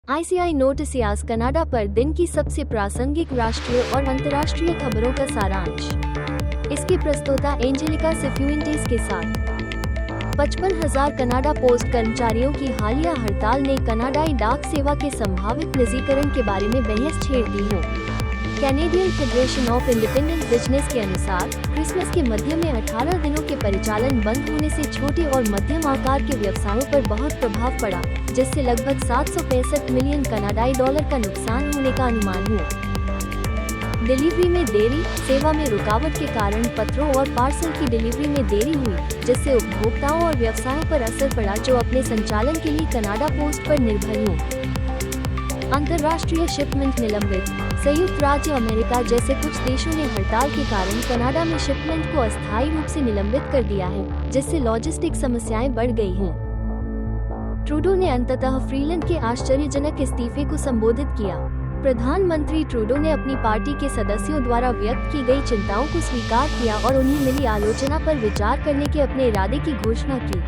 ICI नोटिसियाज Canada पर दिन की सबसे प्रासंगिक राष्ट्रीय और अंतर्राष्ट्रीय खबरों का सारांश। इसकी प्रस्तुता एंजेलिका सिफ्यूइंटेस के साथ। 55,000 कनाडा पोस्ट कर्मचारियों की हालिया हड़ताल ने कनाडाई डाक सेवा के संभावित निजीकरण के बारे में बहस छेड़ दी है। Canadian federation of independent business के अनुसार क्रिसमस के मध्य में 18 दिनों के परिचालन बंद होने से छोटे और मध्यम आकार के व्यवसायों पर बहुत प्रभाव पड़ा, जिससे लगभग 765 मिलियन कनाडाई डॉलर का नुकसान होने का अनुमान हुआ। डिलीवरी में देरी, सेवा में रुकावट के कारण पत्रों और पार्सल की डिलीवरी में देरी हुई, जिससे उपभोक्ताओं और व्यवसायों पर असर पड़ा जो अपने संचालन के लिए कनाडा पोस्ट पर निर्भर हों। अंतर्राष्ट्रीय शिपमेंट निलंबित। संयुक्त राज्य अमेरिका जैसे कुछ देशों ने हड़ताल के कारण कनाडा में शिपमेंट को अस्थायी रूप से निलंबित कर दिया है, जिससे लॉजिस्टिक समस्याएं बढ़ गई हैं। ट्रूडो ने अंततः फ्रीलैंड के आश्चर्यजनक इस्तीफे को संबोधित किया। प्रधानमंत्री ट्रूडो ने अपनी पार्टी के सदस्यों द्वारा व्यक्त की गई चिंताओं को स्वीकार किया और उन्हें मिली आलोचना पर विचार करने के अपने इरादे की घोषणा की।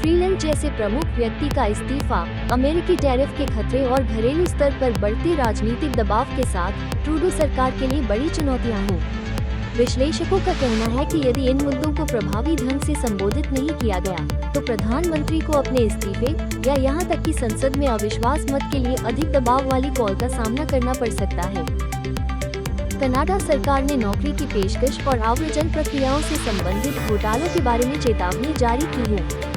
फ्रीलैंड जैसे प्रमुख व्यक्ति का इस्तीफा अमेरिकी टैरिफ के खतरे और घरेलू स्तर पर बढ़ते राजनीतिक दबाव के साथ ट्रूडो सरकार के लिए बड़ी चुनौतियां हैं। विश्लेषकों का कहना है कि यदि इन मुद्दों को प्रभावी ढंग से संबोधित नहीं किया गया, तो प्रधानमंत्री को अपने इस्तीफे या यहां तक कि संसद में अविश्वास मत के लिए अधिक दबाव वाली कॉल का सामना करना पड़ सकता है। कनाडा सरकार ने नौकरी की पेशकश और आव्रजन प्रक्रियाओं से संबंधित घोटालों के बारे में चेतावनी जारी की है।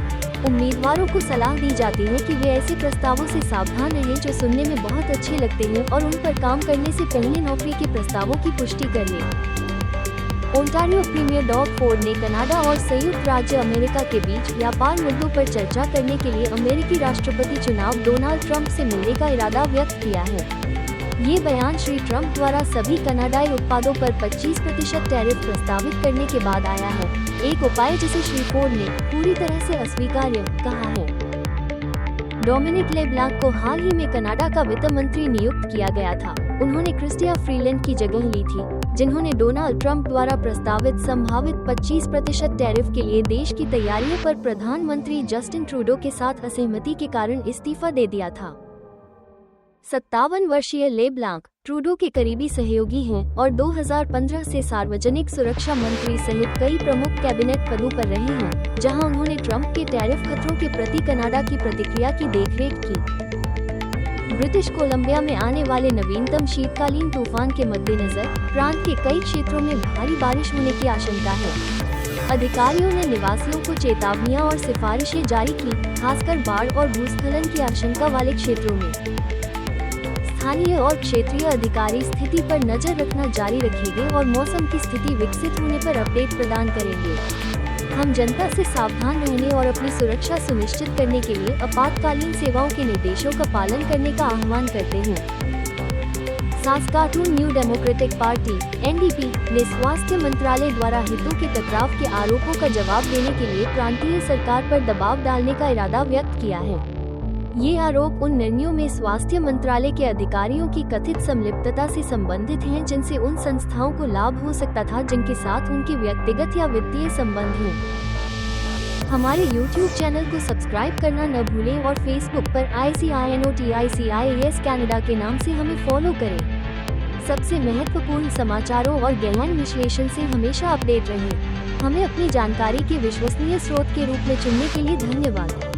उम्मीदवारों को सलाह दी जाती है कि वे ऐसे प्रस्तावों से सावधान रहें जो सुनने में बहुत अच्छे लगते हैं और उन पर काम करने से पहले नौकरी के प्रस्तावों की पुष्टि कर लें। ओंटारियो प्रीमियर डॉग फोर्ड ने कनाडा और संयुक्त राज्य अमेरिका के बीच व्यापार मुद्दों पर चर्चा करने के लिए अमेरिकी राष्ट्रपति चुनाव डोनाल्ड ट्रंप से मिलने का इरादा व्यक्त किया है। ये बयान श्री ट्रंप द्वारा सभी कनाडाई उत्पादों पर 25% टैरिफ प्रस्तावित करने के बाद आया है, एक उपाय जिसे श्री फोर्ड ने पूरी तरह से अस्वीकार्य कहा है। डोमिनिक लेब्लांक को हाल ही में कनाडा का वित्त मंत्री नियुक्त किया गया था। उन्होंने क्रिस्टिया फ्रीलैंड की जगह ली थी, जिन्होंने डोनाल्ड ट्रंप द्वारा प्रस्तावित संभावित 25% टैरिफ के लिए देश की तैयारियों पर प्रधानमंत्री जस्टिन ट्रूडो के साथ असहमति के कारण इस्तीफा दे दिया था। 57 वर्षीय लेब्लांक ट्रूडो के करीबी सहयोगी हैं और 2015 से सार्वजनिक सुरक्षा मंत्री सहित कई प्रमुख कैबिनेट पदों पर रहे हैं, जहां उन्होंने ट्रंप के टैरिफ खतरों के प्रति कनाडा की प्रतिक्रिया की देखरेख की। ब्रिटिश कोलंबिया में आने वाले नवीनतम शीतकालीन तूफान के मद्देनजर प्रांत के कई क्षेत्रों में भारी बारिश होने की आशंका है। अधिकारियों ने निवासियों को चेतावनियां और सिफारिशें जारी की, खासकर बाढ़ और भूस्खलन की आशंका वाले क्षेत्रों में। स्थानीय और क्षेत्रीय अधिकारी स्थिति पर नजर रखना जारी रखेंगे और मौसम की स्थिति विकसित होने पर अपडेट प्रदान करेंगे। हम जनता से सावधान रहने और अपनी सुरक्षा सुनिश्चित करने के लिए आपातकालीन सेवाओं के निर्देशों का पालन करने का आह्वान करते हैं। Saskatoon new democratic party (NDP) ने स्वास्थ्य मंत्रालय द्वारा हितों के टकराव के आरोपों का जवाब देने के लिए प्रांतीय सरकार पर दबाव डालने का इरादा व्यक्त किया है। ये आरोप उन निर्णयों में स्वास्थ्य मंत्रालय के अधिकारियों की कथित संलिप्तता से संबंधित हैं, जिनसे उन संस्थाओं को लाभ हो सकता था जिनके साथ उनके व्यक्तिगत या वित्तीय संबंध हैं। हमारे YouTube चैनल को सब्सक्राइब करना न भूलें और Facebook पर ICI NOTICIAS कनाडा के नाम से हमें फॉलो करें। सबसे महत्वपूर्ण समाचारों और गहन विश्लेषण से हमेशा अपडेट रहें। हमें अपनी जानकारी के विश्वसनीय स्रोत के रूप में चुनने के लिए धन्यवाद।